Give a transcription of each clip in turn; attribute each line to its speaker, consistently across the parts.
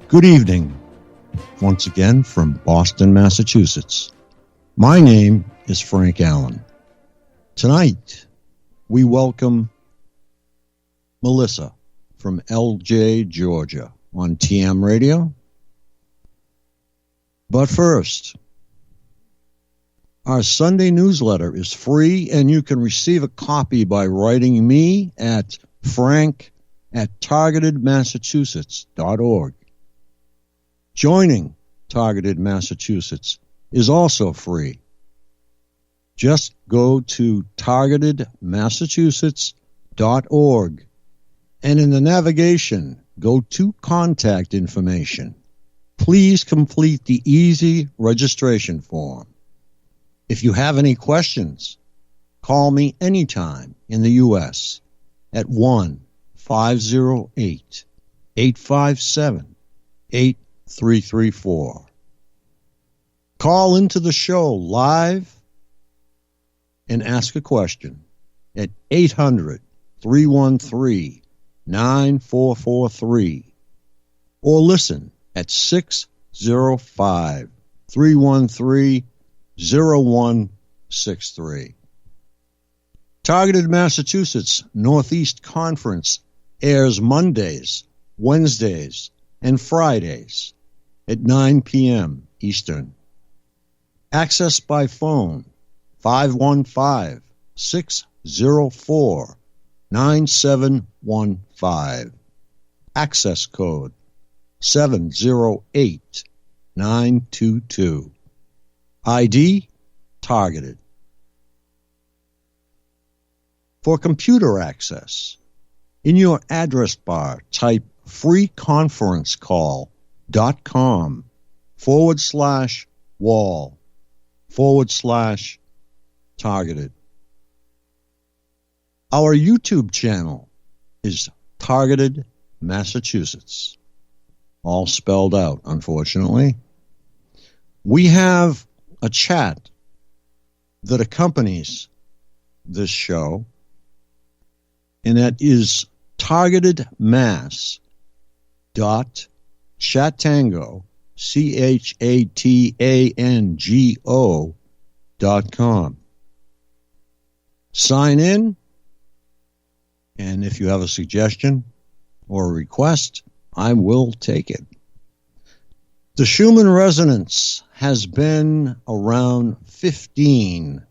Speaker 1: Good evening, once again from Boston, Massachusetts. My name is Frank Allen. Tonight, we welcome Melissa from LJ, Georgia on TM Radio. But first, our Sunday newsletter is free, and you can receive a copy by writing me at frank@targetedmassachusetts.org. Joining Targeted Massachusetts is also free. Just go to targetedmassachusetts.org, and in the navigation, go to Contact Information. Please complete the easy registration form. If you have any questions, call me anytime in the U.S. at 1-508-857-8334. Call into the show live and ask a question at 800-313-9443 or listen at 605-313-0163. Targeted Massachusetts Northeast Conference airs Mondays, Wednesdays, and Fridays at 9 p.m. Eastern. Access by phone 515-604-9715. Access code 708922. ID Targeted. For computer access, in your address bar, type freeconferencecall.com/wall/targeted. Our YouTube channel is Targeted Massachusetts. All spelled out, unfortunately. We have a chat that accompanies this show, and that is targetedmass.chatango, CHATANGO.com. Sign in, and if you have a suggestion or a request, I will take it. The Schumann resonance has been around 15.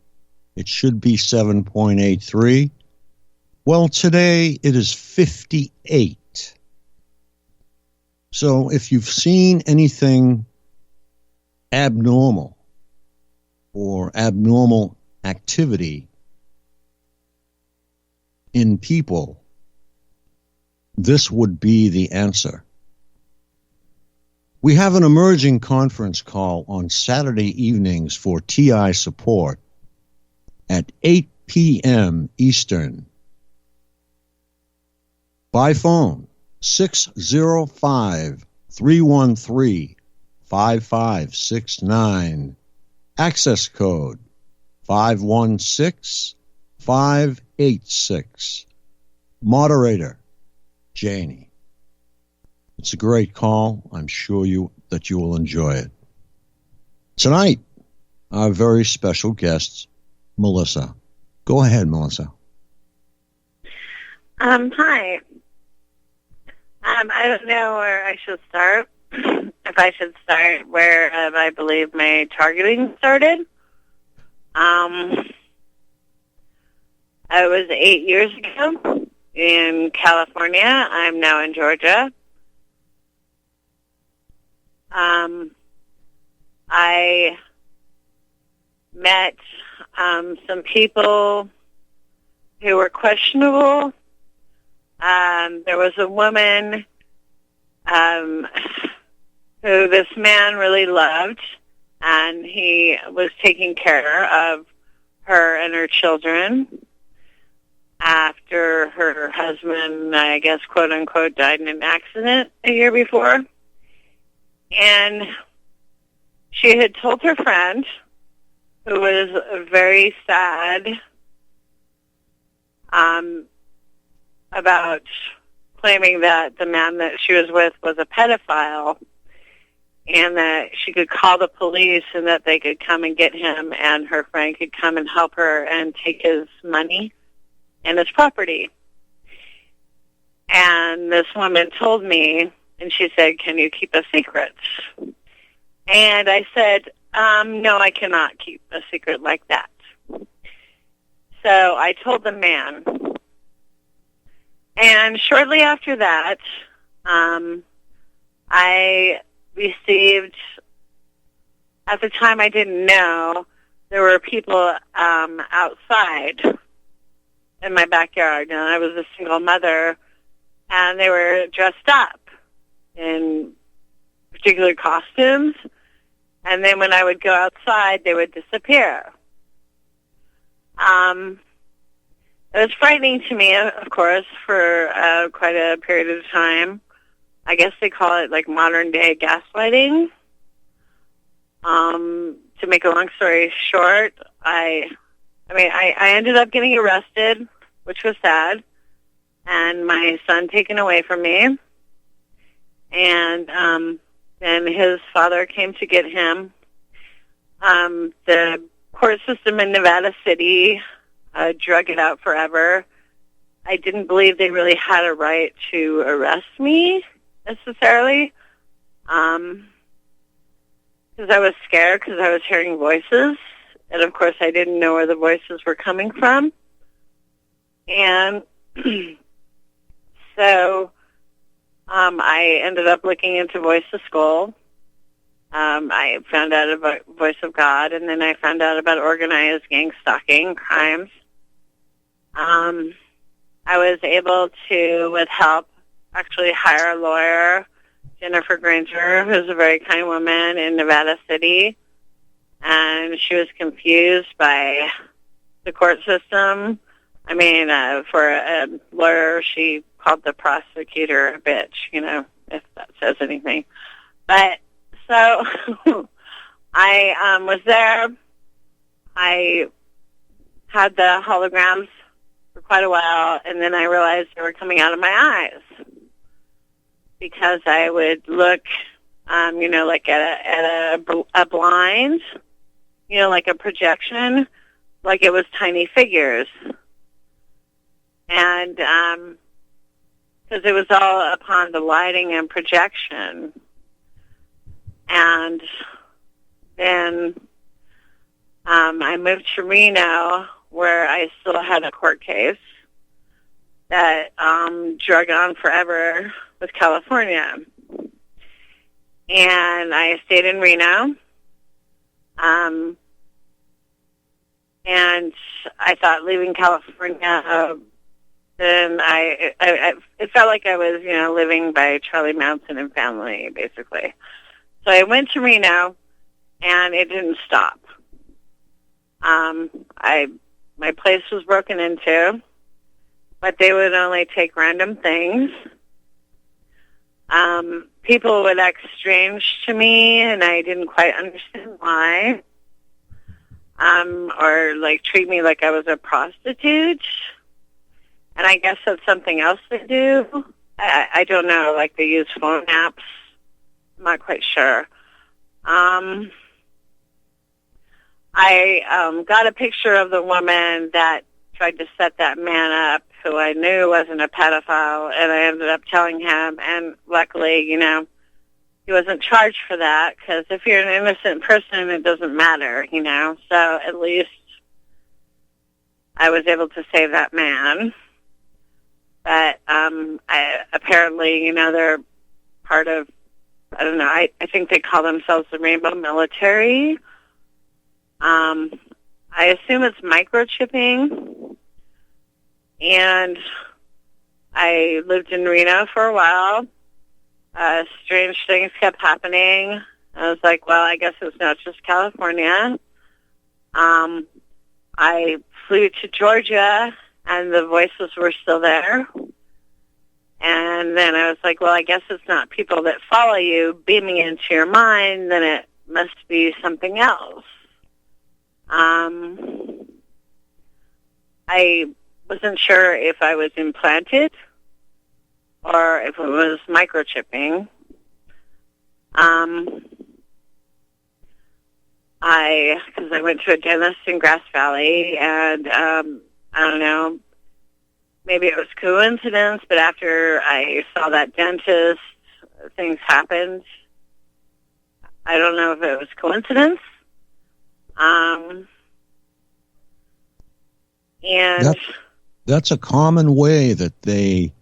Speaker 1: It should be 7.83. Well, today it is 58. So if you've seen anything abnormal or abnormal activity in people, this would be the answer. We have an emerging conference call on Saturday evenings for TI support at 8 p.m. Eastern. By phone, 605-313-5569. Access code 516586. Moderator, Janie. It's a great call. I'm sure that you will enjoy it. Tonight, our very special guest, Melissa. Go ahead, Melissa.
Speaker 2: Hi. I don't know where I should start. If I should start where I believe my targeting started. I was 8 years ago in California. I'm now in Georgia. I met some people who were questionable. There was a woman who this man really loved, and he was taking care of her and her children after her husband, I guess, quote unquote, died in an accident a year before. And she had told her friend, who was very sad about claiming that the man that she was with was a pedophile and that she could call the police and that they could come and get him and her friend could come and help her and take his money and his property. And this woman told me, and she said, "Can you keep a secret?" And I said, "No, I cannot keep a secret like that." So I told the man. And shortly after that, I received, at the time I didn't know, there were people outside in my backyard. And I was a single mother, and they were dressed up in particular costumes. And then when I would go outside, they would disappear. It was frightening to me, of course, for quite a period of time. I guess they call it like modern-day gaslighting. To make a long story short, I ended up getting arrested, which was sad, and my son taken away from me. And then his father came to get him. The court system in Nevada City drug it out forever. I didn't believe they really had a right to arrest me necessarily, because I was scared because I was hearing voices, and of course I didn't know where the voices were coming from. And so I ended up looking into Voice of Skull. I found out about Voice of God, and then I found out about organized gang stalking crimes. I was able to, with help, actually hire a lawyer, Jennifer Granger, who's a very kind woman in Nevada City, and she was confused by the court system. I mean, for a lawyer, she called the prosecutor a bitch, if that says anything. But so I was there. I had the holograms for quite a while, and then I realized they were coming out of my eyes because I would look, like at a blind, like a projection, like it was tiny figures. And because it was all upon the lighting and projection. And then I moved to Reno, where I still had a court case that drug on forever with California. And I stayed in Reno. And I thought leaving California, then it felt like I was, living by Charlie Manson and family, basically. So I went to Reno, and it didn't stop. My place was broken into, but they would only take random things. People would act strange to me, and I didn't quite understand why. Or treat me like I was a prostitute. And I guess that's something else they do. I don't know, they use phone apps. I'm not quite sure. I got a picture of the woman that tried to set that man up, who I knew wasn't a pedophile, and I ended up telling him, and luckily, he wasn't charged for that, because if you're an innocent person, it doesn't matter, so at least I was able to save that man. But apparently, they're part of, I don't know, I think they call themselves the Rainbow Military. I assume it's microchipping. And I lived in Reno for a while. Strange things kept happening. I was like, well, I guess it's not just California. I flew to Georgia, and the voices were still there. And then I was like, well, I guess it's not people that follow you beaming into your mind, then it must be something else. I wasn't sure if I was implanted or if it was microchipping. Because I went to a dentist in Grass Valley, and I don't know, maybe it was coincidence, but after I saw that dentist, things happened. I don't know if it was coincidence. And
Speaker 1: that's a common way that they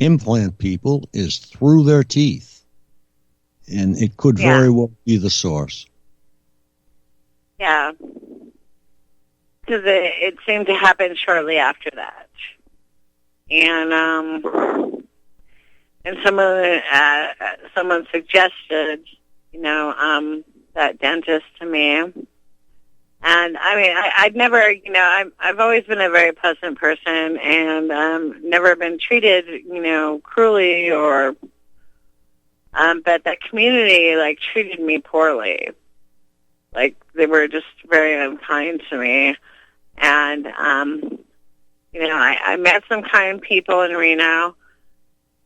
Speaker 1: implant people is through their teeth. And it could very well be the source.
Speaker 2: Yeah. Because it seemed to happen shortly after that. And someone suggested, that dentist to me. And I mean, I'd never, I've always been a very pleasant person, and never been treated, cruelly or, but that community treated me poorly. They were just very unkind to me, and I met some kind people in Reno,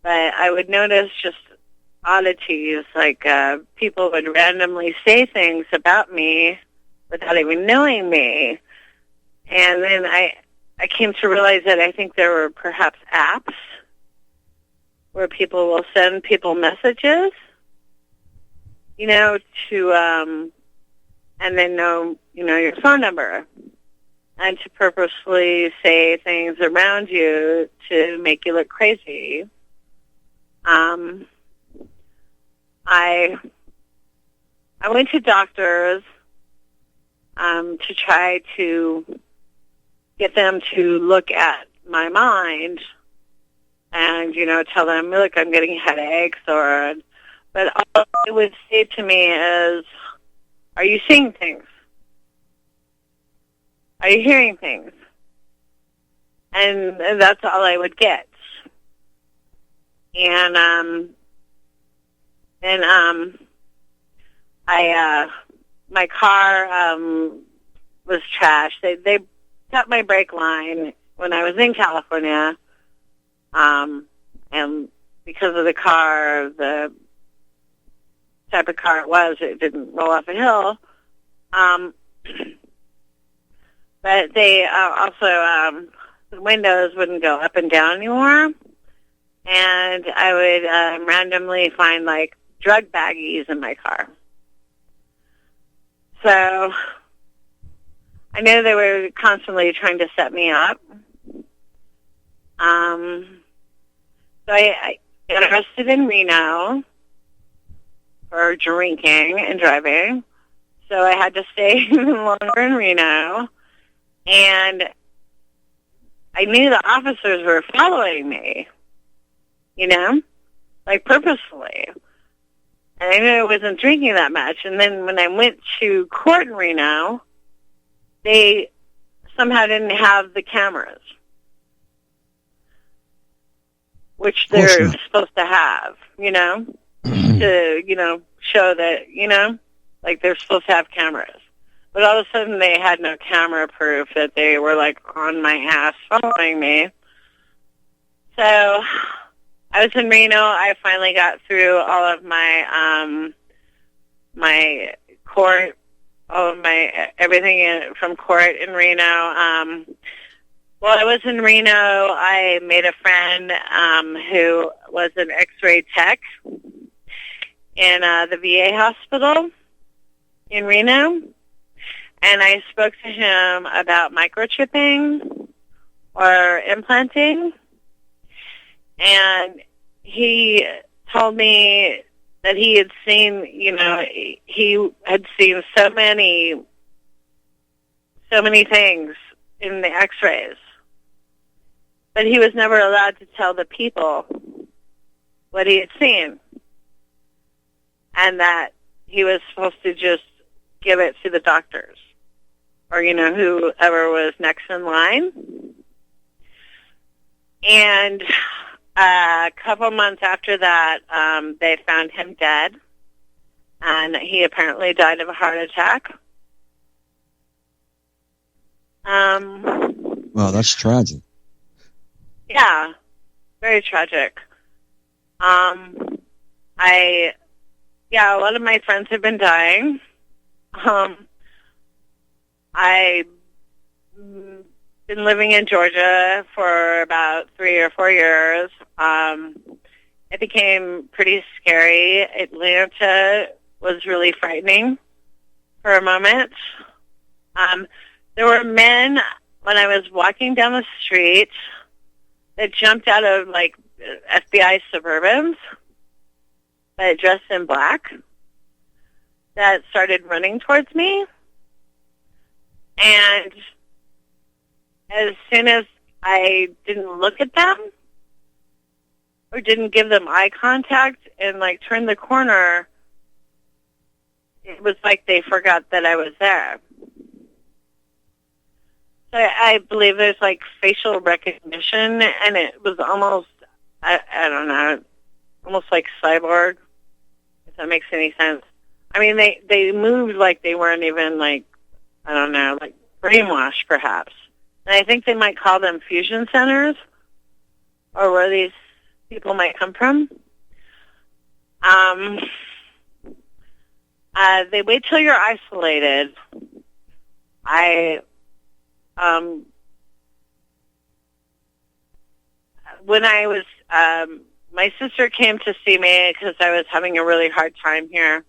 Speaker 2: but I would notice just oddities, people would randomly say things about me without even knowing me. And then I came to realize that I think there were perhaps apps where people will send people messages, to, and then know, your phone number, and to purposely say things around you to make you look crazy. I went to doctors to try to get them to look at my mind and, tell them, look, I'm getting headaches, but all they would say to me is, are you seeing things? Are you hearing things? And that's all I would get. And my car was trashed. They cut my brake line when I was in California, and because of the car, the type of car it was, it didn't roll off a hill. But they also, the windows wouldn't go up and down anymore, and I would randomly find drug baggies in my car. So I know they were constantly trying to set me up. So I got arrested in Reno for drinking and driving. So I had to stay even longer in Reno. And I knew the officers were following me, purposefully. And I knew I wasn't drinking that much. And then when I went to court in Reno, they somehow didn't have the cameras, which they're supposed to have, to, show that, they're supposed to have cameras. But all of a sudden they had no camera proof that they were, on my ass following me. So I was in Reno. I finally got through all of my my court, all of my everything from court in Reno. While I was in Reno, I made a friend who was an X-ray tech in the VA hospital in Reno, and I spoke to him about microchipping or implanting. And he told me that he had seen, he had seen so many things in the X-rays, but he was never allowed to tell the people what he had seen, and that he was supposed to just give it to the doctors or, whoever was next in line. And a couple months after that, they found him dead, and he apparently died of a heart attack.
Speaker 1: Well, that's tragic.
Speaker 2: Yeah, very tragic. A lot of my friends have been dying. I've been living in Georgia for about 3 or 4 years. It became pretty scary. Atlanta was really frightening for a moment. There were men, when I was walking down the street, that jumped out of, like, FBI Suburbans, but dressed in black, that started running towards me. And as soon as I didn't look at them or didn't give them eye contact and, like, turned the corner, it was like they forgot that I was there. So I believe there's, like, facial recognition, and it was almost, I don't know, almost like cyborg, if that makes any sense. I mean, they moved like they weren't even, like, I don't know, like brainwashed, perhaps. And I think they might call them fusion centers, or where these people might come from. They wait till you're isolated. When I was, my sister came to see me because I was having a really hard time here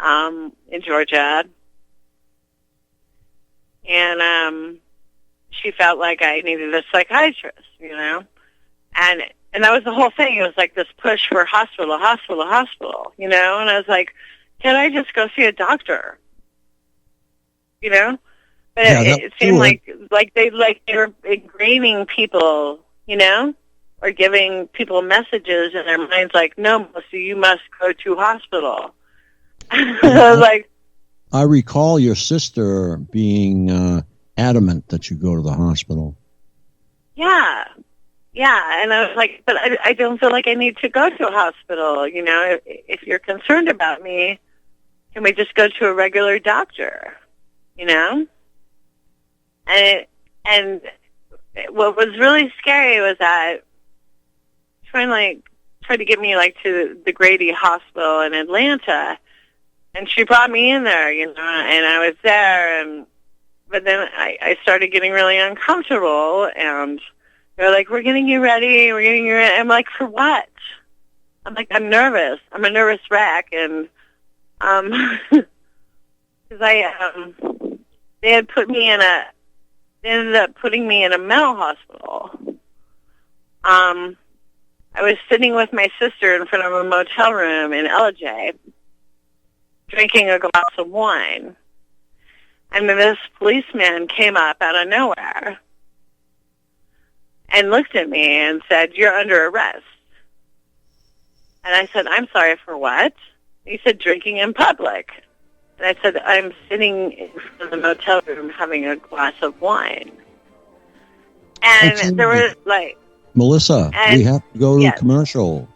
Speaker 2: in Georgia. And she felt like I needed a psychiatrist, you know. And that was the whole thing. It was like this push for hospital, you know. And I was like, can I just go see a doctor? You know? But it seemed like they were ingraining people, you know, or giving people messages in their minds like, no, Melissa, you must go to hospital. I was like,
Speaker 1: I recall your sister being adamant that you go to the hospital.
Speaker 2: Yeah. And I was like, but I don't feel like I need to go to a hospital. You know, if you're concerned about me, can we just go to a regular doctor? You know? And what was really scary was that trying to get me, like, to the Grady Hospital in Atlanta. And she brought me in there, you know, and I was there, but then I started getting really uncomfortable, and they're like, we're getting you ready. I'm like, for what? I'm like, I'm nervous. I'm a nervous wreck, and, because they ended up putting me in a mental hospital. I was sitting with my sister in front of a motel room in LJ, drinking a glass of wine. And then this policeman came up out of nowhere and looked at me and said, you're under arrest. And I said, I'm sorry, for what? He said, drinking in public. And I said, I'm sitting in front of the motel room having a glass of wine. And there was, like...
Speaker 1: Melissa, we have to go to a commercial.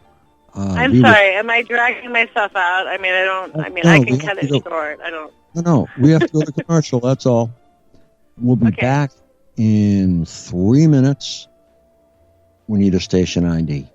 Speaker 2: I'm sorry. Am I dragging myself out? I mean, I can cut it short.
Speaker 1: No, we have to go to commercial. That's all. We'll be back in 3 minutes. We need a station ID.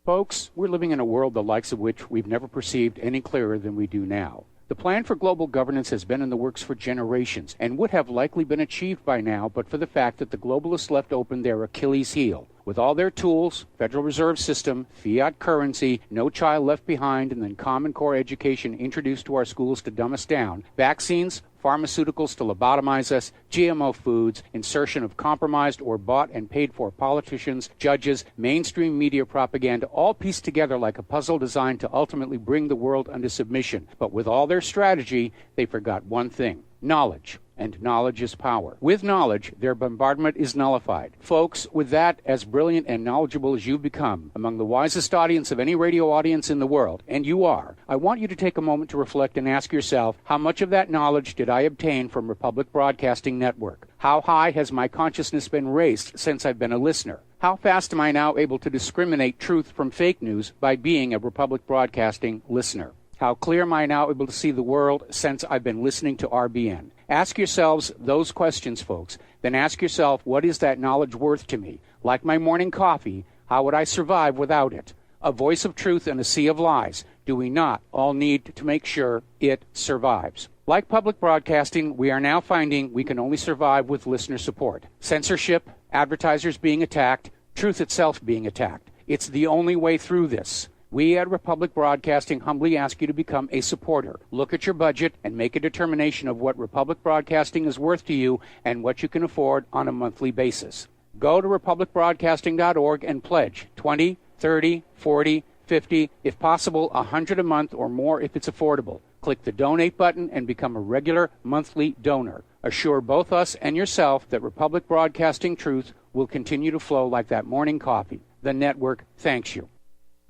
Speaker 3: Folks, we're living in a world the likes of which we've never perceived any clearer than we do now. The plan for global governance has been in the works for generations and would have likely been achieved by now but for the fact that the globalists left open their Achilles heel. With all their tools, Federal Reserve System, fiat currency, no child left behind, and then Common Core education introduced to our schools to dumb us down, vaccines, pharmaceuticals to lobotomize us, GMO foods, insertion of compromised or bought and paid for politicians, judges, mainstream media propaganda, all pieced together like a puzzle designed to ultimately bring the world under submission. But with all their strategy, they forgot one thing: knowledge. And knowledge is power. With knowledge, their bombardment is nullified. Folks, with that, as brilliant and knowledgeable as you've become, among the wisest audience of any radio audience in the world, and you are, I want you to take a moment to reflect and ask yourself, how much of that knowledge did I obtain from Republic Broadcasting Network? How high has my consciousness been raised since I've been a listener? How fast am I now able to discriminate truth from fake news by being a Republic Broadcasting listener? How clear am I now able to see the world since I've been listening to RBN? Ask yourselves those questions, folks. Then ask yourself, what is that knowledge worth to me? Like my morning coffee, how would I survive without it? A voice of truth in a sea of lies. Do we not all need to make sure it survives? Like public broadcasting, we are now finding we can only survive with listener support. Censorship, advertisers being attacked, truth itself being attacked. It's the only way through this. We at Republic Broadcasting humbly ask you to become a supporter. Look at your budget and make a determination of what Republic Broadcasting is worth to you and what you can afford on a monthly basis. Go to republicbroadcasting.org and pledge 20, 30, 40, 50, if possible, 100 a month or more if it's affordable. Click the donate button and become a regular monthly donor. Assure both us and yourself that Republic Broadcasting truth will continue to flow like that morning coffee. The network thanks you.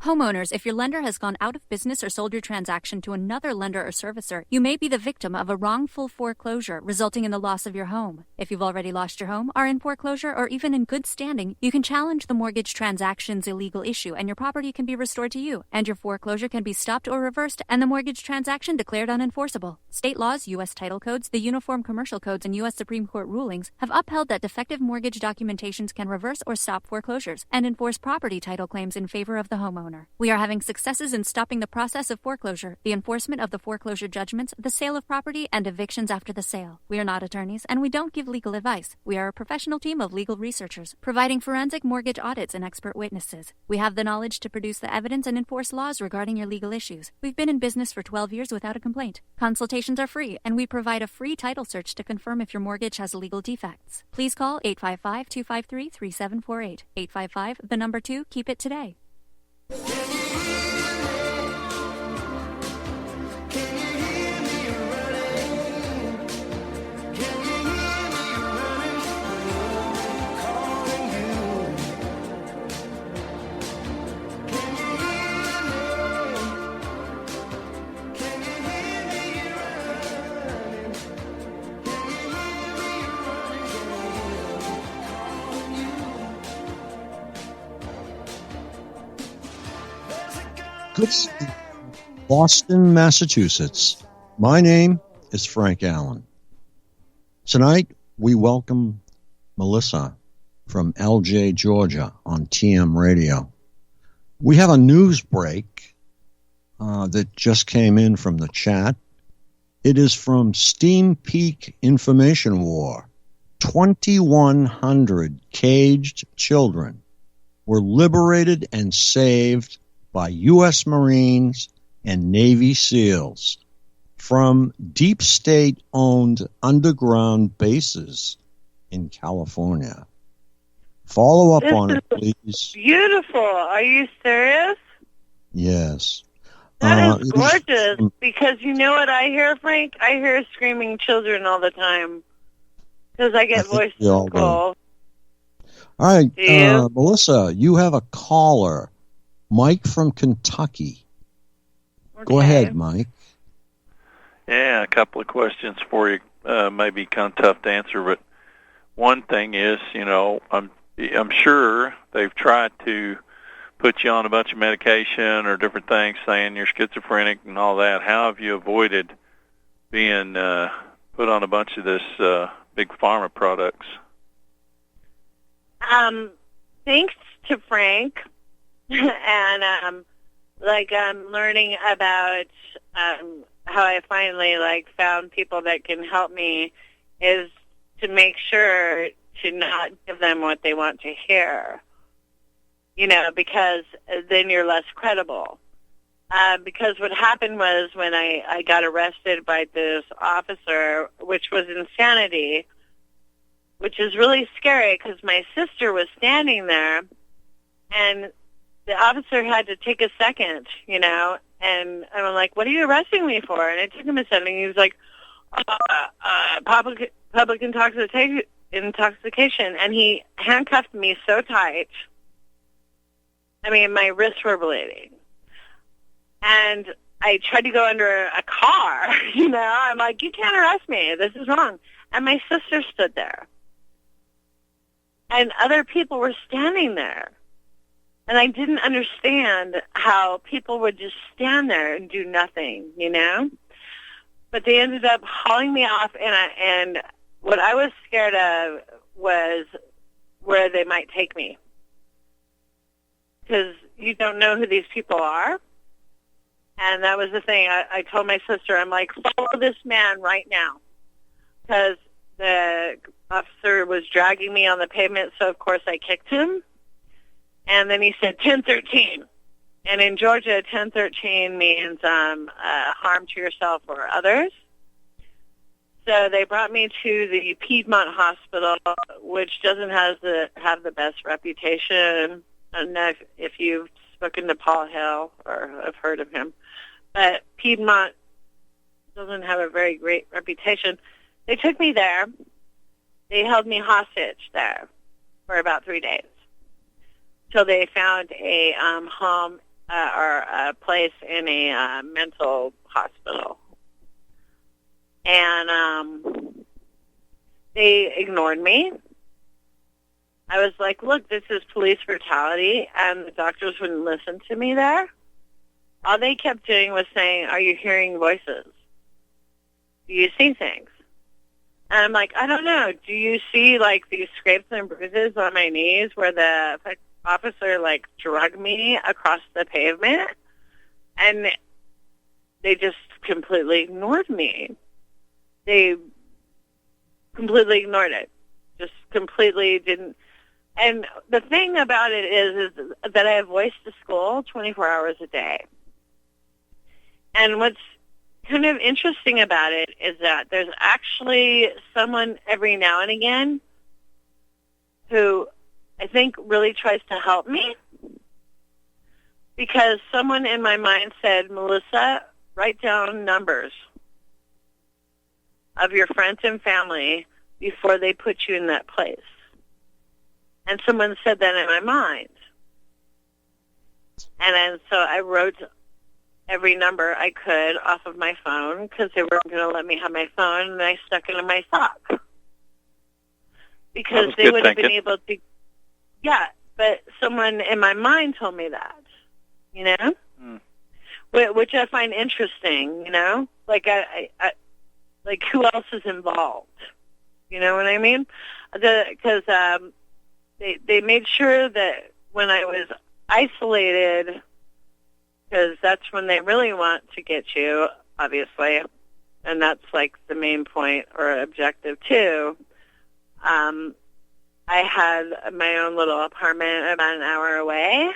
Speaker 4: Homeowners, if your lender has gone out of business or sold your transaction to another lender or servicer, you may be the victim of a wrongful foreclosure, resulting in the loss of your home. If you've already lost your home, are in foreclosure, or even in good standing, you can challenge the mortgage transaction's illegal issue, and your property can be restored to you, and your foreclosure can be stopped or reversed, and the mortgage transaction declared unenforceable. State laws, U.S. title codes, the Uniform Commercial Codes, and U.S. Supreme Court rulings have upheld that defective mortgage documentations can reverse or stop foreclosures and enforce property title claims in favor of the homeowner. We are having successes in stopping the process of foreclosure, the enforcement of the foreclosure judgments, the sale of property, and evictions after the sale. We are not attorneys, and we don't give legal advice. We are a professional team of legal researchers, providing forensic mortgage audits and expert witnesses. We have the knowledge to produce the evidence and enforce laws regarding your legal issues. We've been in business for 12 years without a complaint. Consultations are free, and we provide a free title search to confirm if your mortgage has legal defects. Please call 855-253-3748. 855, the number 2, keep it today.
Speaker 1: Good Boston, Massachusetts. My name is Frank Allen. Tonight, we welcome Melissa from LJ, Georgia on TM Radio. We have a news break that just came in from the chat. It is from Steam Peak Information War. 2,100 caged children were liberated and saved by U.S. Marines and Navy SEALs from deep state-owned underground bases in California. Follow up on it, please.
Speaker 2: Beautiful. Are you serious?
Speaker 1: Yes.
Speaker 2: That is gorgeous, because you know what I hear, Frank? I hear screaming children all the time because I get voice calls.
Speaker 1: All right, Melissa, you have a caller. Mike from Kentucky. Okay. Go ahead, Mike.
Speaker 5: Yeah, a couple of questions for you. Maybe kind of tough to answer, but one thing is, I'm sure they've tried to put you on a bunch of medication or different things, saying you're schizophrenic and all that. How have you avoided being put on a bunch of this big pharma products?
Speaker 2: Thanks to Frank. And I'm learning about how I finally found people that can help me is to make sure to not give them what they want to hear, because then you're less credible. Because what happened was when I got arrested by this officer, which was insanity, which is really scary because my sister was standing there and the officer had to take a second, and I'm like, what are you arresting me for? And it took him a second. He was like, public intoxication. And he handcuffed me so tight. I mean, my wrists were bleeding. And I tried to go under a car, I'm like, you can't arrest me. This is wrong. And my sister stood there. And other people were standing there. And I didn't understand how people would just stand there and do nothing, But they ended up hauling me off, and what I was scared of was where they might take me. Because you don't know who these people are. And that was the thing. I told my sister, I'm like, follow this man right now. Because the officer was dragging me on the pavement, so of course I kicked him. And then he said, 1013. And in Georgia, 1013 means harm to yourself or others. So they brought me to the Piedmont Hospital, which doesn't have the best reputation. I don't know if you've spoken to Paul Hill or have heard of him. But Piedmont doesn't have a very great reputation. They took me there. They held me hostage there for about 3 days till they found a home or a place in a mental hospital. And they ignored me. I was like, look, this is police brutality, and the doctors wouldn't listen to me there. All they kept doing was saying, are you hearing voices? Do you see things? And I'm like, I don't know. Do you see, like, these scrapes and bruises on my knees where the officer, like, dragged me across the pavement? And they just completely ignored me. They completely ignored it. Just completely didn't. And the thing about it is that I have voice to school 24 hours a day. And what's kind of interesting about it is that there's actually someone every now and again who I think really tries to help me, because someone in my mind said, Melissa, write down numbers of your friends and family before they put you in that place. And someone said that in my mind. And then so I wrote every number I could off of my phone because they weren't going to let me have my phone, and I stuck it in my sock. Because they would have been able to, yeah, but someone in my mind told me that, you know? Which I find interesting, you know? Like, I like, who else is involved? You know what I mean? Because they made sure that when I was isolated, because that's when they really want to get you, obviously, and that's like the main point or objective too. I had my own little apartment about an hour away,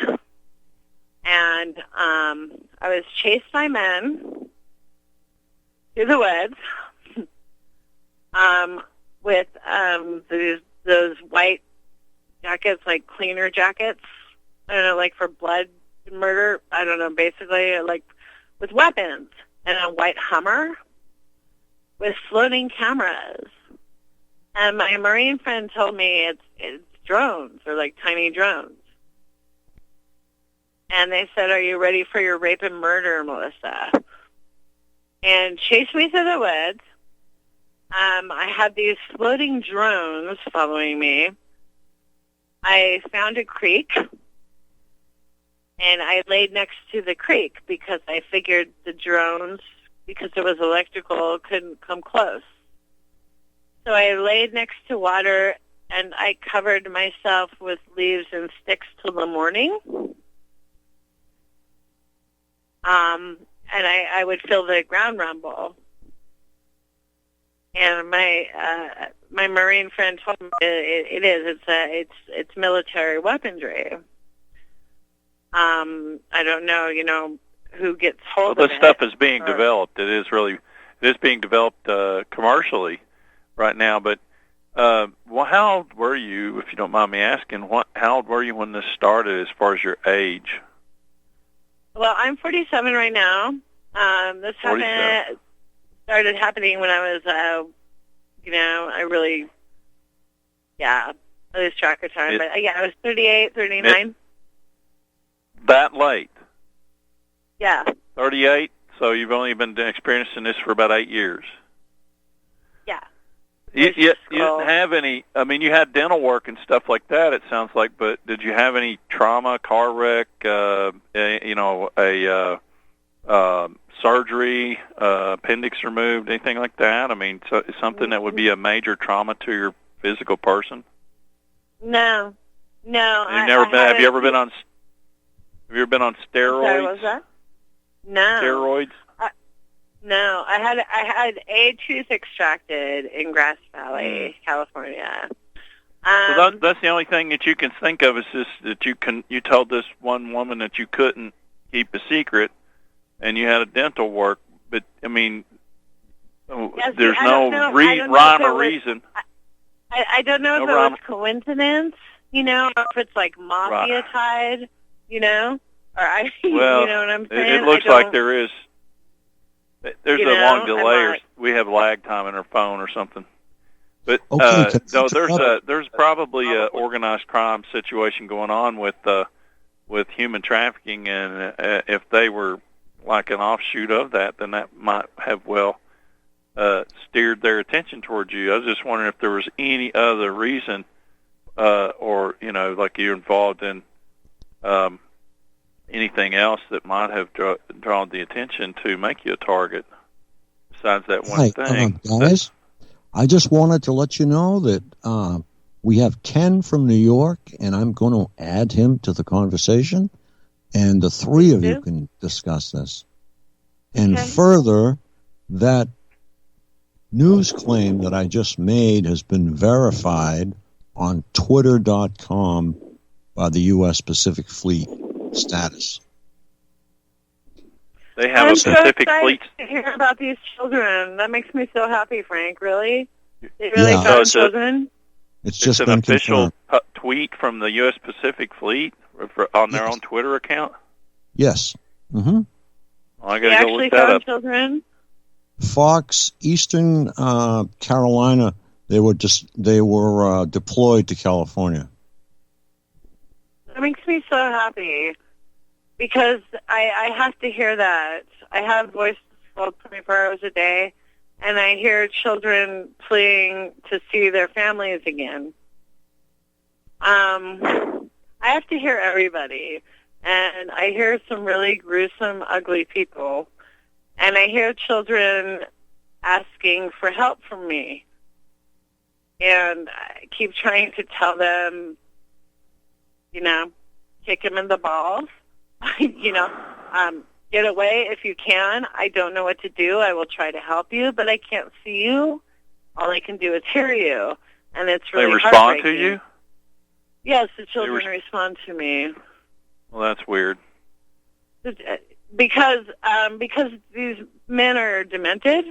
Speaker 2: and I was chased by men through the woods with those white jackets, like cleaner jackets, I don't know, like for blood murder, I don't know, basically, like with weapons, and a white Hummer with floating cameras. And my Marine friend told me it's drones, or like tiny drones. And they said, are you ready for your rape and murder, Melissa? And chased me through the woods. I had these floating drones following me. I found a creek, and I laid next to the creek because I figured the drones, because it was electrical, couldn't come close. So I laid next to water, and I covered myself with leaves and sticks till the morning. And I would feel the ground rumble. And my Marine friend told me it's military weaponry. I don't know, you know, who gets hold of it.
Speaker 5: This stuff is being developed. It is being developed commercially right now. But well, how old were you, if you don't mind me asking? How old were you when this started, as far as your age?
Speaker 2: Well, I'm 47 right now. This started happening when I was, you know, I really, I lose track of time. But I was 38, 39.
Speaker 5: That late?
Speaker 2: Yeah.
Speaker 5: 38? So you've only been experiencing this for about 8 years?
Speaker 2: Yeah.
Speaker 5: You didn't have any, I mean, you had dental work and stuff like that, it sounds like, but did you have any trauma, car wreck, you know, surgery, appendix removed, anything like that? I mean, so, something that would be a major trauma to your physical person?
Speaker 2: No.
Speaker 5: Have you ever been on steroids?
Speaker 2: Sorry, what was that? No.
Speaker 5: Steroids?
Speaker 2: No, I had a tooth extracted in Grass Valley, California.
Speaker 5: So that's the only thing that you can think of is this, that you told this one woman that you couldn't keep a secret, and you had a dental work. But I mean,
Speaker 2: yes,
Speaker 5: there's no rhyme or reason.
Speaker 2: I don't know if it was coincidence, you know, or if it's like mafia tied, you know, or you know what I'm saying.
Speaker 5: It looks like there is. There's a long delay, or we have lag time in our phone or something. But no, there's probably an organized crime situation going on with human trafficking, and if they were like an offshoot of that, then that might have steered their attention towards you. I was just wondering if there was any other reason, or you know, like you're involved in anything else that might have drawn the attention to make you a target besides that one thing.
Speaker 1: Guys, I just wanted to let you know that we have Ken from New York, and I'm going to add him to the conversation, and the three of you can discuss this. And further, that news claim that I just made has been verified on Twitter.com by the U.S. Pacific Fleet status.
Speaker 5: They have a Pacific Fleet.
Speaker 2: To hear about these children, that makes me so happy, Frank. Really, they really found children.
Speaker 1: It's just
Speaker 5: an official tweet from the U.S. Pacific Fleet on their own Twitter account.
Speaker 1: Yes. Mm-hmm.
Speaker 5: I got to go look that up.
Speaker 2: Children.
Speaker 1: Fox, Eastern Carolina. They were deployed to California.
Speaker 2: That makes me so happy because I have to hear that. I have voices 24 hours a day, and I hear children pleading to see their families again. I have to hear everybody, and I hear some really gruesome, ugly people, and I hear children asking for help from me, and I keep trying to tell them, you know, kick him in the balls, you know, get away if you can. I don't know what to do. I will try to help you, but I can't see you. All I can do is hear you, and it's really
Speaker 5: heartbreaking. They respond to you?
Speaker 2: Yes, the children respond to me.
Speaker 5: Well, that's weird.
Speaker 2: Because these men are demented.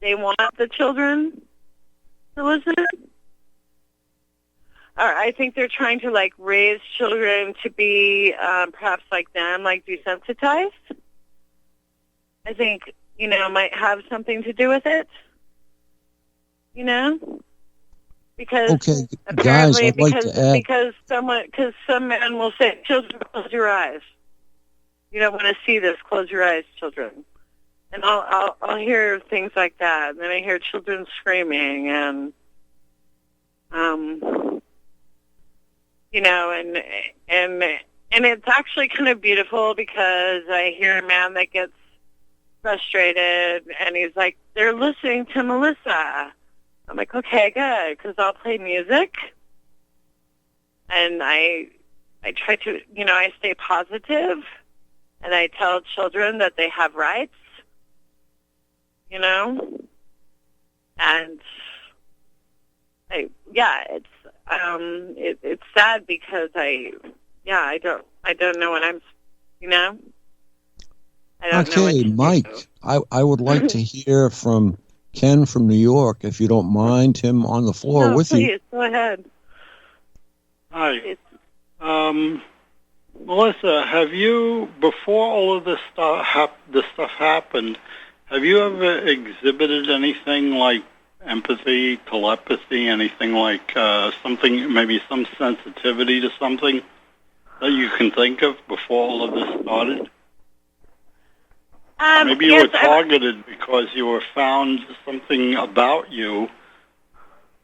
Speaker 2: They want the children to listen. Or I think they're trying to like raise children to be perhaps like them, like desensitized. I think, you know, might have something to do with it. You know, because apparently,
Speaker 1: guys,
Speaker 2: because some men will say, "Children, close your eyes. You don't want to see this. Close your eyes, children." And I'll hear things like that. And then I hear children screaming and you know, and it's actually kind of beautiful because I hear a man that gets frustrated and he's like, "They're listening to Melissa." I'm like, "Okay, good," because I'll play music and I try to, you know, I stay positive and I tell children that they have rights, you know, and it's sad because I don't know what I'm, you know. I don't know what to
Speaker 1: Mike, do. I would like to hear from Ken from New York, if you don't mind him on the floor with you.
Speaker 2: Please, go ahead.
Speaker 6: Hi. Melissa, have you, before all of this stuff happened, have you ever exhibited anything like empathy, telepathy, anything like something, maybe some sensitivity to something that you can think of before all of this started? Maybe you were targeted because you were found something about you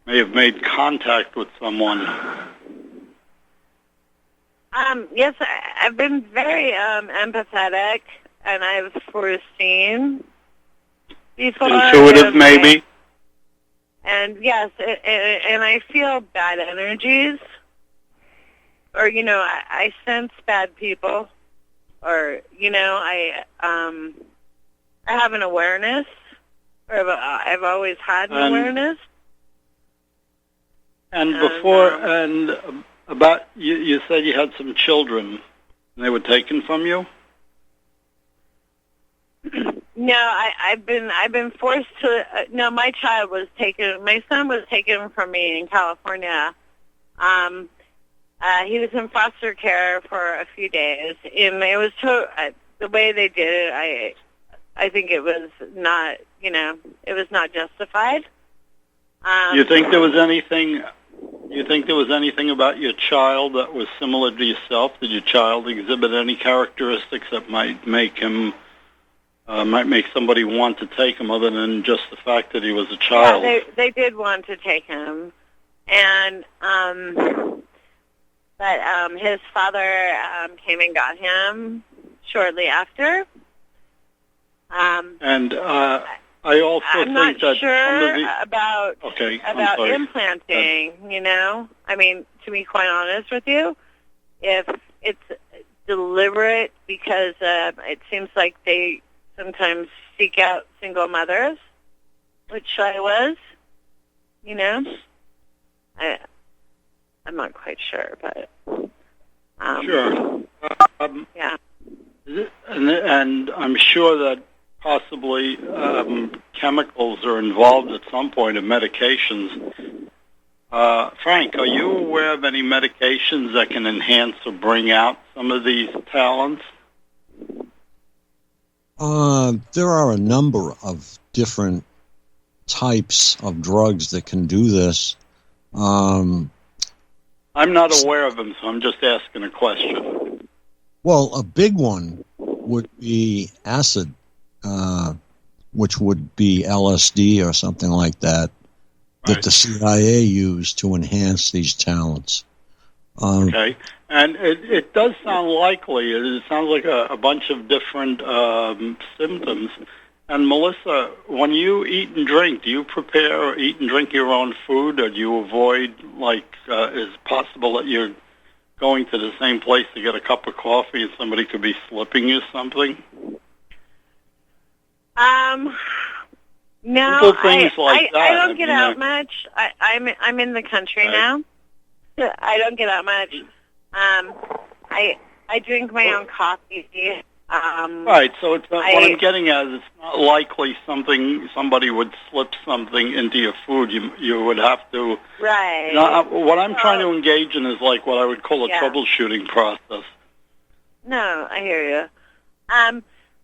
Speaker 6: may have made contact with someone.
Speaker 2: Yes, I've been very empathetic, and I've foreseen before.
Speaker 6: Intuitive, maybe?
Speaker 2: And yes, and I feel bad energies, or I sense bad people, or I have an awareness, or I've always had an awareness.
Speaker 6: And before, about you said you had some children, and they were taken from you.
Speaker 2: No, I've been forced to. No, my child was taken. My son was taken from me in California. He was in foster care for a few days, and it was the way they did it. I think it was not. It was not justified.
Speaker 6: You think there was anything? You think there was anything about your child that was similar to yourself? Did your child exhibit any characteristics that might make him? Might make somebody want to take him, other than just the fact that he was a child.
Speaker 2: Yeah, they did want to take him, and but his father came and got him shortly after.
Speaker 6: And I also
Speaker 2: I'm
Speaker 6: think
Speaker 2: not
Speaker 6: that
Speaker 2: sure about
Speaker 6: sorry.
Speaker 2: implanting. I mean, to be quite honest with you, if it's deliberate, because it seems like they sometimes seek out single mothers, which I was, I'm not quite sure, but
Speaker 6: sure.
Speaker 2: Yeah.
Speaker 6: And I'm sure that possibly chemicals are involved at some point in medications. Frank, are you aware of any medications that can enhance or bring out some of these talents?
Speaker 1: There are a number of different types of drugs that can do this.
Speaker 6: I'm not aware of them, so I'm just asking a question.
Speaker 1: Well, a big one would be acid, which would be LSD or something like that, that the CIA used to enhance these talents.
Speaker 6: Okay. And it does sound likely. It sounds like a bunch of different symptoms. And Melissa, when you eat and drink, do you prepare or eat and drink your own food, or do you avoid, is it possible that you're going to the same place to get a cup of coffee and somebody could be slipping you something?
Speaker 2: No,
Speaker 6: Simple things like that.
Speaker 2: I don't get out much. I'm in the country now. I don't get out much. I drink my own coffee.
Speaker 6: Right, so it's what I'm getting at is it's not likely somebody would slip something into your food. You would have to.
Speaker 2: Right.
Speaker 6: What I'm trying to engage in is like what I would call a troubleshooting process.
Speaker 2: No, I hear you.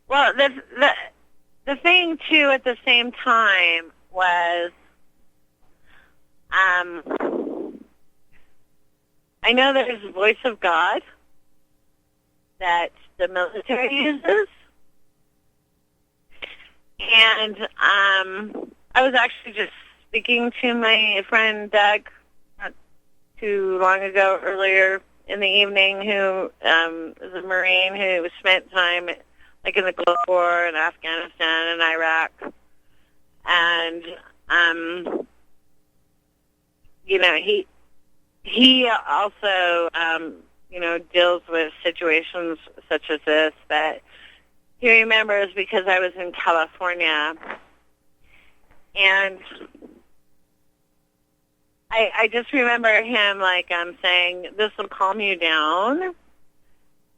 Speaker 2: Well, the thing too at the same time was, I know there's a voice of God that the military uses, and I was actually just speaking to my friend Doug not too long ago, earlier in the evening, who is a Marine who spent time in the Gulf War in Afghanistan and Iraq, and he also deals with situations such as this that he remembers, because I was in California, and I just remember him saying, "This will calm you down,"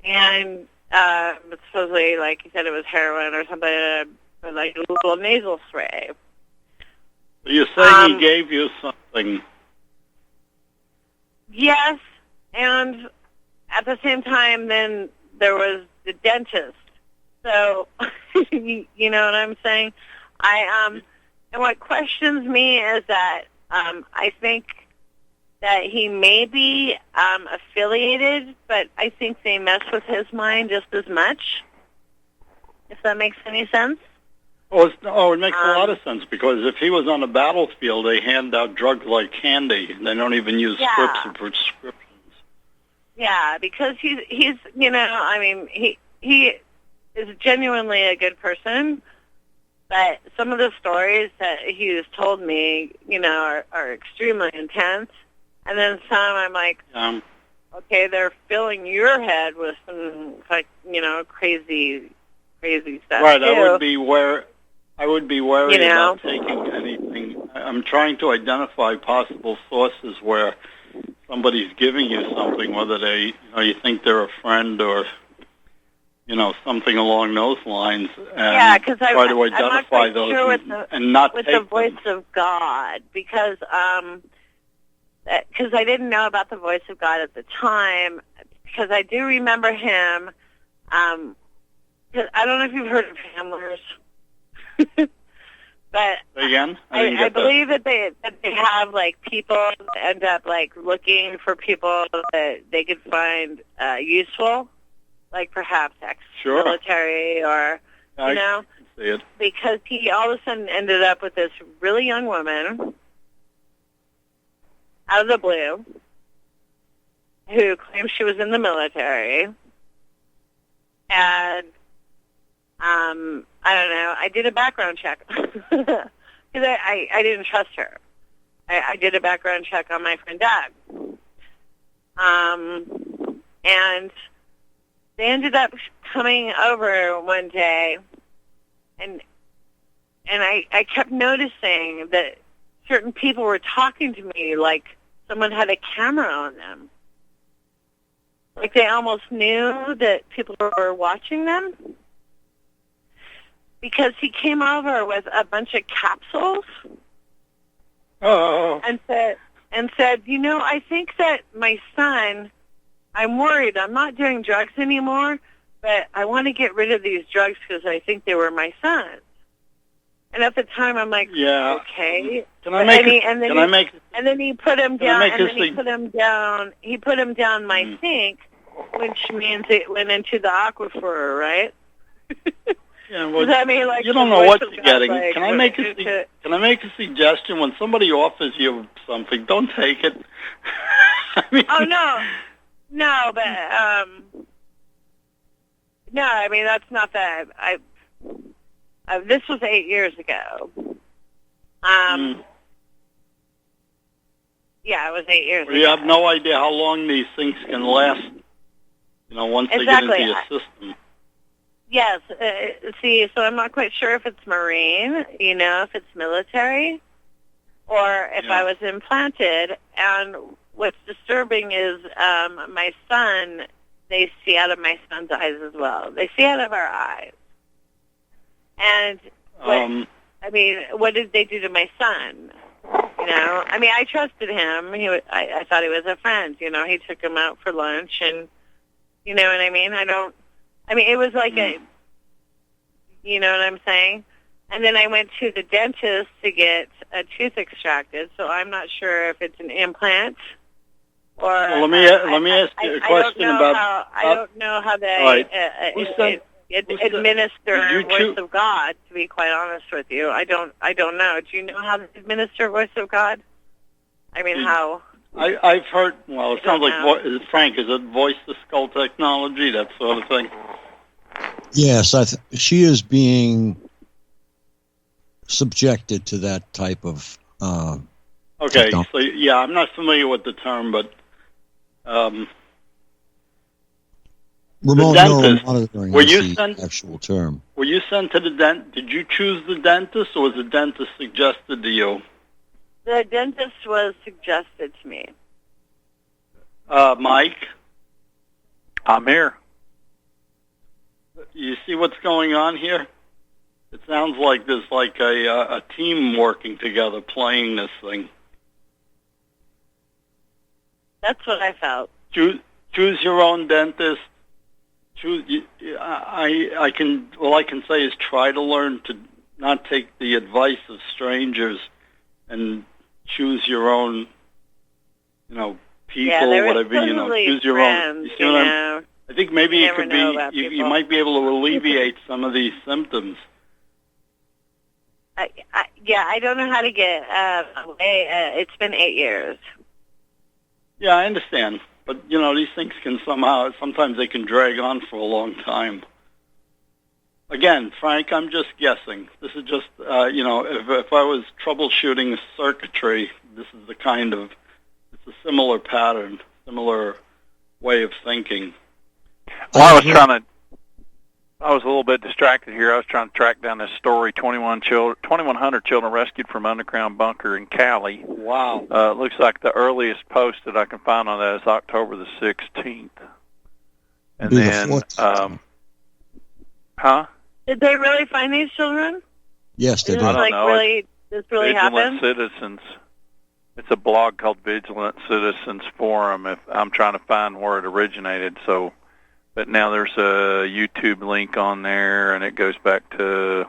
Speaker 2: and supposedly, like he said, it was heroin or something, like a little nasal spray.
Speaker 6: You're saying he gave you something?
Speaker 2: Yes, and at the same time, then there was the dentist. So, you know what I'm saying? And what questions me is that I think that he may be affiliated, but I think they mess with his mind just as much, if that makes any sense.
Speaker 6: Oh, it makes a lot of sense, because if he was on a battlefield, they hand out drugs like candy. They don't even use scripts or prescriptions.
Speaker 2: Yeah, because he's you know, I mean, he is genuinely a good person, but some of the stories that he's told me, you know, are extremely intense. And then some I'm like, okay, they're filling your head with some, like, you know, crazy stuff.
Speaker 6: Right,
Speaker 2: too.
Speaker 6: I would be wary
Speaker 2: You know?
Speaker 6: about taking anything. I'm trying to identify possible sources where somebody's giving you something, whether they, you know, you think they're a friend or, you know, something along those lines, and
Speaker 2: Yeah, because
Speaker 6: try to
Speaker 2: I'm not
Speaker 6: identify
Speaker 2: quite
Speaker 6: those
Speaker 2: sure
Speaker 6: and not
Speaker 2: with
Speaker 6: take
Speaker 2: the voice
Speaker 6: them.
Speaker 2: of God, because I didn't know about the voice of God at the time, because I do remember him. 'Cause I don't know if you've heard of handlers, but
Speaker 6: Again,
Speaker 2: I believe that they have like people that end up like looking for people that they could find useful, like perhaps ex-military or
Speaker 6: I
Speaker 2: you know.
Speaker 6: can see it.
Speaker 2: Because he all of a sudden ended up with this really young woman out of the blue who claimed she was in the military. And I don't know, I did a background check because I didn't trust her. I did a background check on my friend Doug. And they ended up coming over one day, and I kept noticing that certain people were talking to me like someone had a camera on them. Like they almost knew that people were watching them. Because he came over with a bunch of capsules and said, you know, I think that my son, I'm worried. I'm not doing drugs anymore, but I want to get rid of these drugs because I think they were my son's. And at the time, I'm like, okay. And then he put him down. He put him down my sink, which means it went into the aquifer, right?
Speaker 6: Yeah, well,
Speaker 2: Does that mean like
Speaker 6: you don't know what you're getting.
Speaker 2: Like,
Speaker 6: can I make a suggestion? When somebody offers you something, don't take it. I mean,
Speaker 2: oh no, but no. I mean that's not that. This was 8 years ago. Yeah, it was 8 years ago.
Speaker 6: You have no idea how long these things can last. You know, once they get into your system.
Speaker 2: Yes. See, so I'm not quite sure if it's Marine, you know, if it's military, or if I was implanted. And what's disturbing is my son, they see out of my son's eyes as well. They see out of our eyes. And what did they do to my son? You know, I mean, I trusted him. I thought he was a friend. You know, he took him out for lunch, and you know what I mean. It was like you know what I'm saying. And then I went to the dentist to get a tooth extracted. So I'm not sure if it's an implant or.
Speaker 6: Well, let me ask you a question about.
Speaker 2: I don't know how they administer Voice of God. To be quite honest with you, I don't know. Do you know how they administer Voice of God? I mean, how?
Speaker 6: I've heard. Well, it sounds like Frank. Is it voice to skull technology, that sort of thing?
Speaker 1: Yes, she is being subjected to that type of.
Speaker 6: Okay, so I'm not familiar with the term, but
Speaker 1: remote neural monitoring is the actual term.
Speaker 6: Were you sent to the dentist? Did you choose the dentist, or was the dentist suggested to you?
Speaker 2: The dentist was suggested to me.
Speaker 6: Mike?
Speaker 5: I'm here.
Speaker 6: You see what's going on here? It sounds like there's like a team working together playing this thing.
Speaker 2: That's what I felt.
Speaker 6: Choose your own dentist. I can say is try to learn to not take the advice of strangers and choose your own, you know, people, whatever, you know, choose your own. You see what I'm? I think maybe it could be, you might be able to alleviate some of these symptoms.
Speaker 2: I don't know how to get away. It's been 8 years.
Speaker 6: Yeah, I understand. But, you know, these things can sometimes they can drag on for a long time. Again, Frank, I'm just guessing. This is just, you know, if I was troubleshooting circuitry, this is the kind of, it's a similar pattern, similar way of thinking.
Speaker 5: Well, I was a little bit distracted here. I was trying to track down this story, 2,100 children rescued from underground bunker in Cali.
Speaker 6: Wow.
Speaker 5: It looks like the earliest post that I can find on that is October the 16th. And then,
Speaker 2: Did they really find these children?
Speaker 1: Yes, they
Speaker 2: Is
Speaker 1: did.
Speaker 2: this like
Speaker 5: know.
Speaker 2: really, this really
Speaker 5: Vigilant
Speaker 2: happened?
Speaker 5: Citizens. It's a blog called Vigilant Citizens Forum. If I'm trying to find where it originated, so. But now there's a YouTube link on there, and it goes back to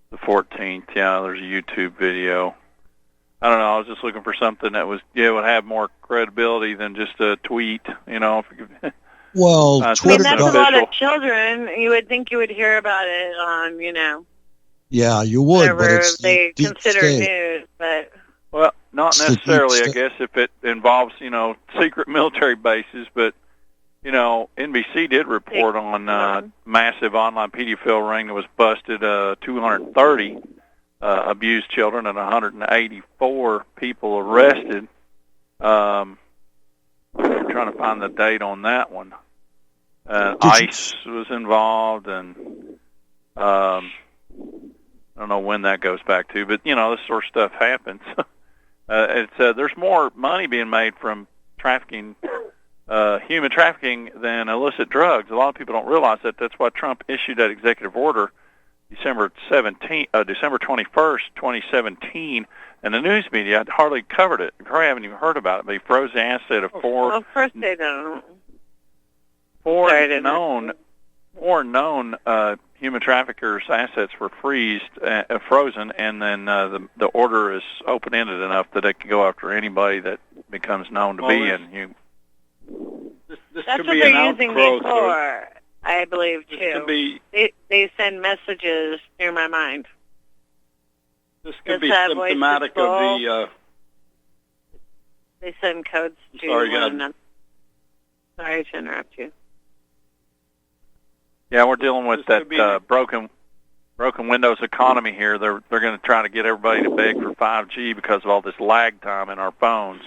Speaker 5: the 14th. Yeah, there's a YouTube video. I don't know. I was just looking for something that would have more credibility than just a tweet. You know.
Speaker 1: Well,
Speaker 2: I mean,
Speaker 1: Twitter.
Speaker 2: that's a
Speaker 5: does-
Speaker 2: lot of children. You would think you would hear about it on, you know,
Speaker 1: Yeah, you would, but
Speaker 2: whatever
Speaker 1: it's
Speaker 2: they
Speaker 1: the deep
Speaker 2: consider
Speaker 1: state.
Speaker 2: news. But
Speaker 5: Well, not
Speaker 1: It's the deep
Speaker 5: necessarily. I
Speaker 1: state.
Speaker 5: guess if it involves, you know, secret military bases, but. You know, NBC did report on massive online pedophile ring that was busted, 230 abused children and 184 people arrested. I'm trying to find the date on that one. ICE was involved, and I don't know when that goes back to, but, you know, this sort of stuff happens. There's more money being made from trafficking human trafficking than illicit drugs. A lot of people don't realize that. That's why Trump issued that executive order December 21st, 2017, and the news media hardly covered it. You probably haven't even heard about it, but he froze the asset of
Speaker 2: well, of course they don't.
Speaker 5: four
Speaker 2: Sorry, I didn't
Speaker 5: known human traffickers' assets were frozen, and then the order is open-ended enough that it can go after anybody that becomes known to be in human.
Speaker 6: This
Speaker 2: That's
Speaker 6: could
Speaker 2: what
Speaker 6: be an
Speaker 2: they're using me
Speaker 6: outgrowth.
Speaker 2: for, I believe,
Speaker 6: This
Speaker 2: too.
Speaker 6: could be.
Speaker 2: They send messages through my mind.
Speaker 6: This could be
Speaker 2: Does that voice
Speaker 6: symptomatic of
Speaker 2: control?
Speaker 6: the.
Speaker 2: They send codes to
Speaker 6: Sorry, go
Speaker 2: one
Speaker 6: ahead.
Speaker 2: another. Sorry to interrupt you.
Speaker 5: Yeah, we're dealing with
Speaker 6: This
Speaker 5: that
Speaker 6: could be-
Speaker 5: broken Windows economy here. They're going to try to get everybody to beg for 5G because of all this lag time in our phones.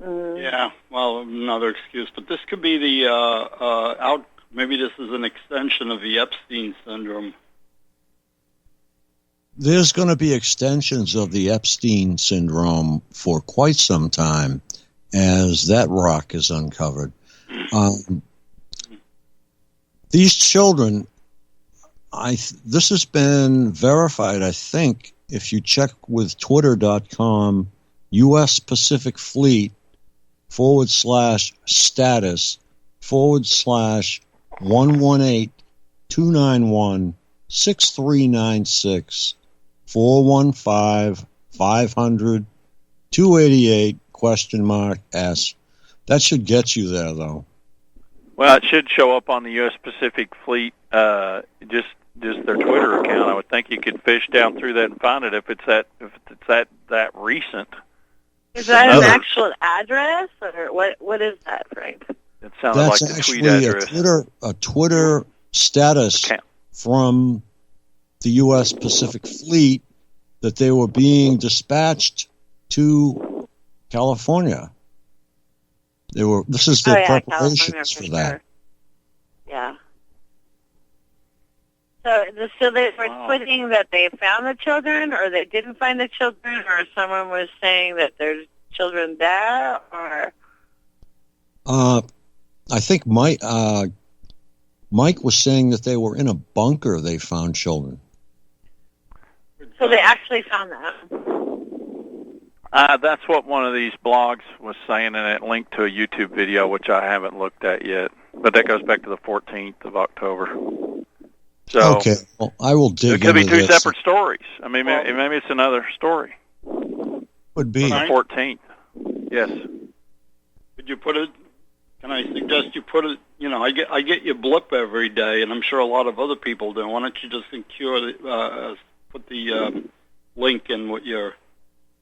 Speaker 6: Yeah, well, another excuse, but this could be the maybe this is an extension of the Epstein syndrome.
Speaker 1: There's going to be extensions of the Epstein syndrome for quite some time as that rock is uncovered. These children, this has been verified, I think, if you check with twitter.com, U.S. Pacific Fleet /status /118-291-6396 415-500-288 ? That should get you there, though.
Speaker 5: Well, it should show up on the U.S. Pacific Fleet, just their Twitter account. I would think you could fish down through that and find it if it's that recent.
Speaker 2: Is that an
Speaker 5: Another-
Speaker 2: actual address, or what is that, Frank?
Speaker 5: It sounded
Speaker 1: That's
Speaker 5: like the tweet
Speaker 1: actually
Speaker 5: address.
Speaker 1: a Twitter status
Speaker 5: Account.
Speaker 1: from the U.S. Pacific Fleet that they were being dispatched to California. This is their preparations for that.
Speaker 2: Sure. Yeah. So they were tweeting that they found the children, or they didn't find the children, or someone was saying that there's children there, or
Speaker 1: I think Mike was saying that they were in a bunker. They found children.
Speaker 2: so they actually found them.
Speaker 5: That's what one of these blogs was saying, and it linked to a YouTube video, which I haven't looked at yet. But that goes back to the 14th of October. So
Speaker 1: Okay, well, I will dig
Speaker 5: it could be
Speaker 1: into
Speaker 5: two
Speaker 1: this.
Speaker 5: separate stories. I mean, maybe it's another story.
Speaker 1: Would be.
Speaker 5: On the 14th. Yes.
Speaker 6: Could you put it? Can I suggest you put it? You know, I get your blip every day, and I'm sure a lot of other people do. Why don't you just put the link in what your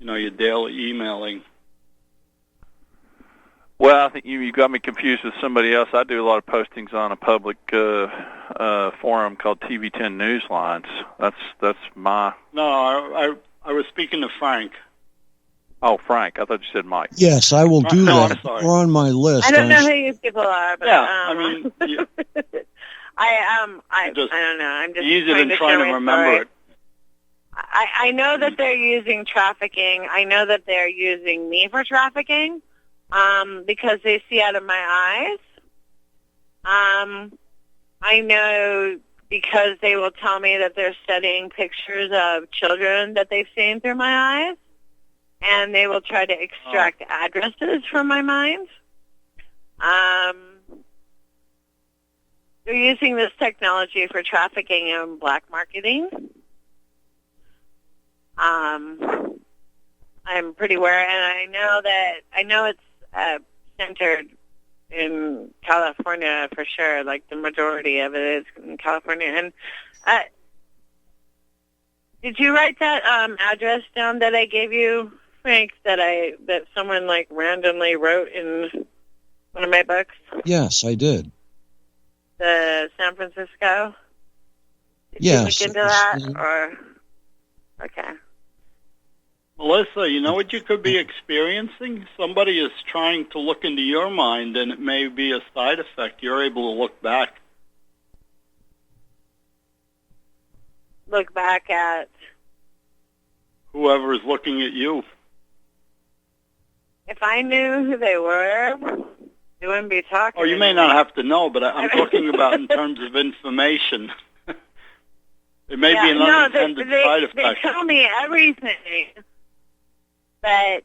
Speaker 6: daily emailing?
Speaker 5: Well, I think you got me confused with somebody else. I do a lot of postings on a public forum called TV10 Newslines. That's my.
Speaker 6: No, I was speaking to Frank.
Speaker 5: Oh, Frank. I thought you said Mike.
Speaker 1: Yes, I will do
Speaker 6: No, I'm
Speaker 1: that.
Speaker 6: sorry.
Speaker 1: You're on my list.
Speaker 2: I don't know who you people are, but
Speaker 6: Yeah, I mean,
Speaker 2: I don't know. I'm just
Speaker 6: easier than
Speaker 2: to
Speaker 6: trying
Speaker 2: share
Speaker 6: to
Speaker 2: my
Speaker 6: remember
Speaker 2: story.
Speaker 6: it.
Speaker 2: I know that they're using trafficking. I know that they're using me for trafficking because they see out of my eyes. I know because they will tell me that they're studying pictures of children that they've seen through my eyes, and they will try to extract addresses from my mind. They're using this technology for trafficking and black marketing. I'm pretty aware, and I know it's centered in California for sure. Like the majority of it is in California. And did you write that address down that I gave you, Frank? That someone like randomly wrote in one of my books?
Speaker 1: Yes, I did.
Speaker 2: The San Francisco. Did
Speaker 1: Yes.
Speaker 2: you look into that or? Okay.
Speaker 6: Melissa, you know what you could be experiencing? Somebody is trying to look into your mind, and it may be a side effect. You're able to look back.
Speaker 2: Look back at
Speaker 6: Whoever is looking at you.
Speaker 2: if I knew who they were, they wouldn't be talking.
Speaker 6: Oh, you may not have to know, but I'm talking about in terms of information. It may be an unintended side effect.
Speaker 2: They tell me everything, but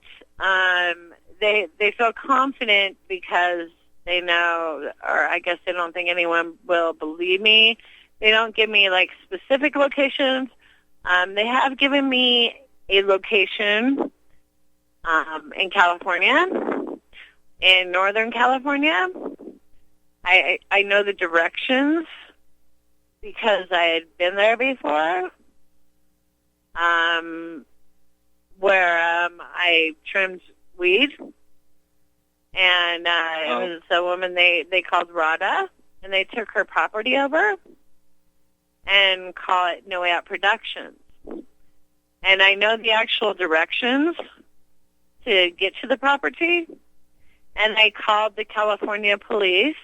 Speaker 2: they feel confident because they know, or I guess they don't think anyone will believe me. They don't give me like specific locations. They have given me a location in California, in Northern California. I know the directions because I had been there before, where I trimmed weed, and it was a woman they called Rada, and they took her property over and call it No Way Out Productions. And I know the actual directions to get to the property, and I called the California police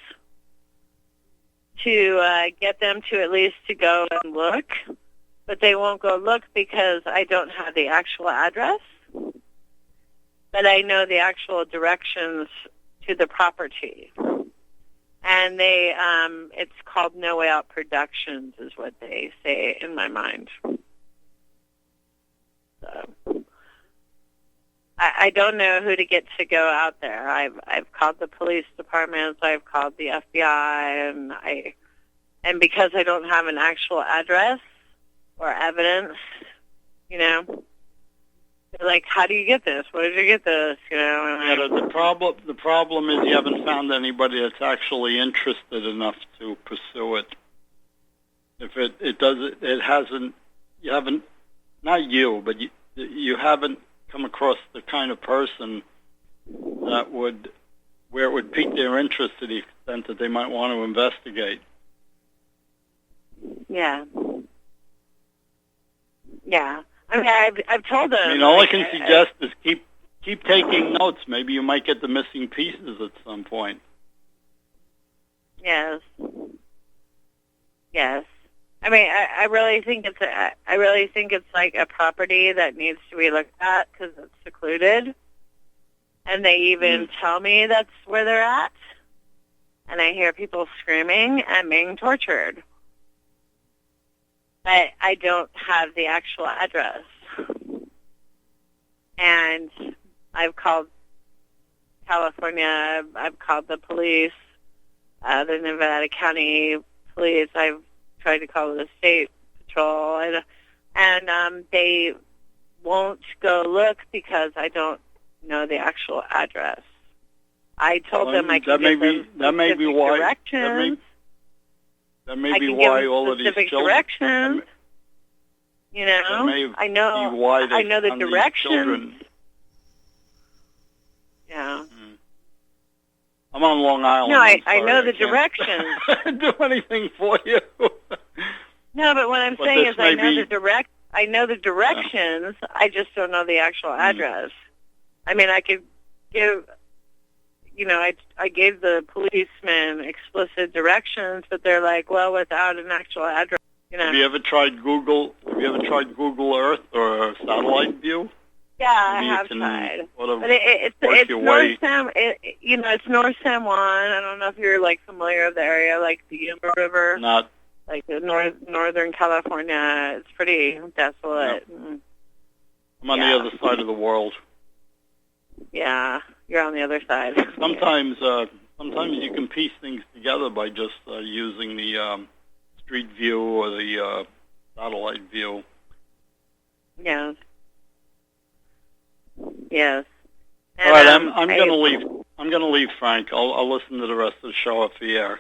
Speaker 2: to get them to at least to go and look, but they won't go look because I don't have the actual address, but I know the actual directions to the property. And they, it's called No Way Out Productions is what they say in my mind. So I don't know who to get to go out there. I've called the police departments, I've called the FBI, and because I don't have an actual address or evidence, you know, they're like, how do you get this? Where did you get this? You know,
Speaker 6: Yeah, the problem is you haven't found anybody that's actually interested enough to pursue it. If it hasn't, you haven't, not you, but you haven't come across the kind of person that would, where it would pique their interest to the extent that they might want to investigate.
Speaker 2: Yeah. Yeah. I mean, I've told them.
Speaker 6: I mean, all I can suggest is keep taking notes. Maybe you might get the missing pieces at some point.
Speaker 2: Yes. Yes. I mean, I really think it's like a property that needs to be looked at because it's secluded, and they even tell me that's where they're at, and I hear people screaming and being tortured, but I don't have the actual address, and I've called California, I've called the police, the Nevada County Police, I've tried to call the state patrol, and they won't go look because I don't know the actual address. I told them I can give them specific directions.
Speaker 6: That may be why all of these children.
Speaker 2: Directions. You know, I know the directions. Yeah.
Speaker 6: I'm on Long Island.
Speaker 2: No, I
Speaker 6: sorry,
Speaker 2: know the
Speaker 6: can't
Speaker 2: directions.
Speaker 6: do anything for you.
Speaker 2: No, but what I'm
Speaker 6: But
Speaker 2: saying
Speaker 6: this
Speaker 2: is I
Speaker 6: may
Speaker 2: know
Speaker 6: be-
Speaker 2: the directions. I just don't know the actual address. I mean, I could give, I gave the policeman explicit directions, but they're like, well, without an actual address,
Speaker 6: Have you ever tried Google? Have you ever tried Google Earth or satellite view?
Speaker 2: Yeah, I
Speaker 6: Maybe you
Speaker 2: have
Speaker 6: can
Speaker 2: tried.
Speaker 6: sort of
Speaker 2: But it's
Speaker 6: work your way.
Speaker 2: North San, it's North San Juan. I don't know if you're like familiar with the area, like the Yuma River,
Speaker 6: Not.
Speaker 2: like the northern California. It's pretty desolate.
Speaker 6: I'm on
Speaker 2: Yeah.
Speaker 6: the other side of the world.
Speaker 2: Yeah, you're on the other side.
Speaker 6: Sometimes you can piece things together by just using the street view or the satellite view.
Speaker 2: Yes. Yes.
Speaker 6: All right, I'm going to leave. I'm going to leave, Frank. I'll listen to the rest of the show off the air.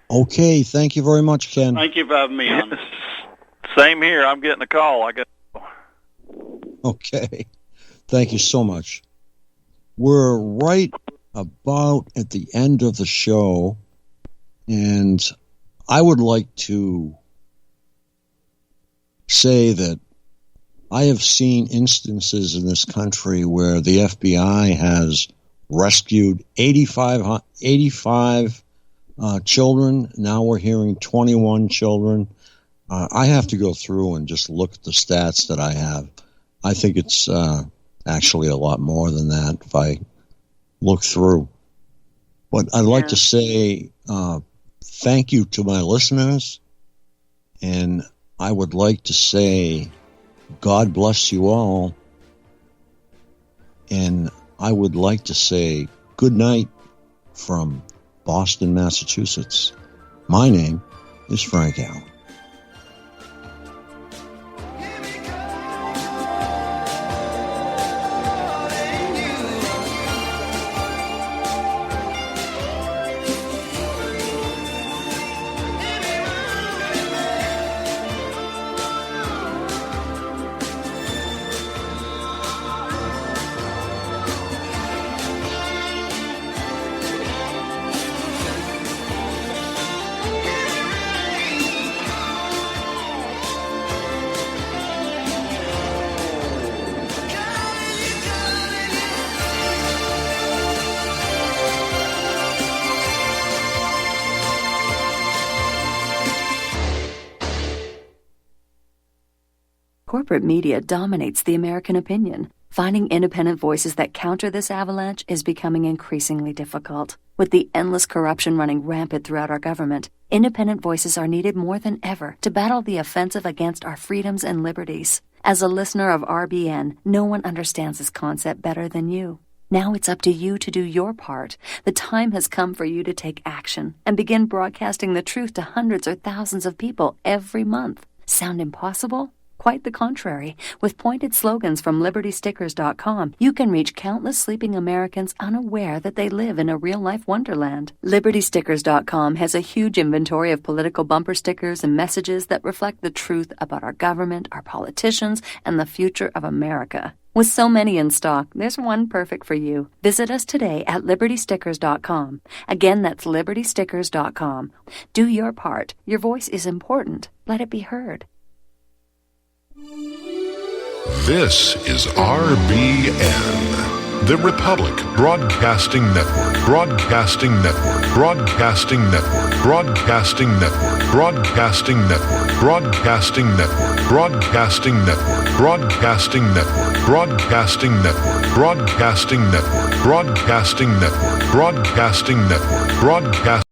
Speaker 1: Okay, thank you very much, Ken.
Speaker 6: Thank you for having me on.
Speaker 5: Same here. I'm getting a call. I got.
Speaker 1: Okay, thank you so much. We're right about at the end of the show, and I would like to say that I have seen instances in this country where the FBI has rescued 85 children. Now we're hearing 21 children. I have to go through and just look at the stats that I have. I think it's actually a lot more than that if I look through. But I'd like to say thank you to my listeners, and I would like to say God bless you all, and I would like to say good night from Boston, Massachusetts. My name is Frank Allen.
Speaker 7: Corporate media dominates the American opinion. Finding independent voices that counter this avalanche is becoming increasingly difficult. With the endless corruption running rampant throughout our government, independent voices are needed more than ever to battle the offensive against our freedoms and liberties. As a listener of RBN, no one understands this concept better than you. Now it's up to you to do your part. The time has come for you to take action and begin broadcasting the truth to hundreds or thousands of people every month. Sound impossible? Quite the contrary. With pointed slogans from LibertyStickers.com, you can reach countless sleeping Americans unaware that they live in a real-life wonderland. LibertyStickers.com has a huge inventory of political bumper stickers and messages that reflect the truth about our government, our politicians, and the future of America. With so many in stock, there's one perfect for you. Visit us today at LibertyStickers.com. Again, that's LibertyStickers.com. Do your part. Your voice is important. Let it be heard.
Speaker 8: This is RBN, the Republic Broadcasting Network, Broadcasting Network, Broadcasting Network, Broadcasting Network, Broadcasting Network, Broadcasting Network, Broadcasting Network, Broadcasting Network, Broadcasting Network, Broadcasting Network, Broadcasting Network, Broadcasting Network, Broadcasting